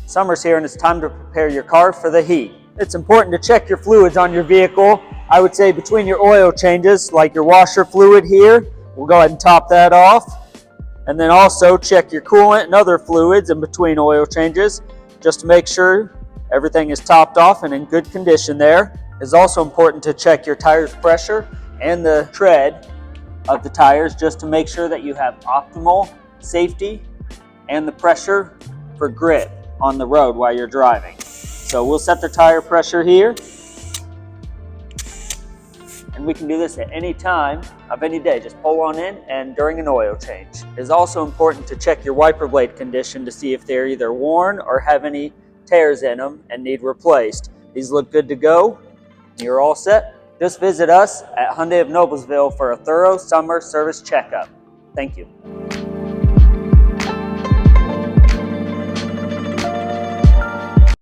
Summer's here and it's time to prepare your car for the heat. It's important to check your fluids on your vehicle. I would say between your oil changes, like your washer fluid here, we'll go ahead and top that off. And then also check your coolant and other fluids in between oil changes, just to make sure everything is topped off and in good condition there. It's also important to check your tires pressure and the tread of the tires, just to make sure that you have optimal safety and the pressure for grip on the road while you're driving. So we'll set the tire pressure here, and we can do this at any time of any day. Just pull on in and during an oil change. It is also important to check your wiper blade condition to see if they're either worn or have any tears in them and need replaced. These look good to go. You're all set. Just visit us at Hyundai of Noblesville for a thorough summer service checkup. Thank you.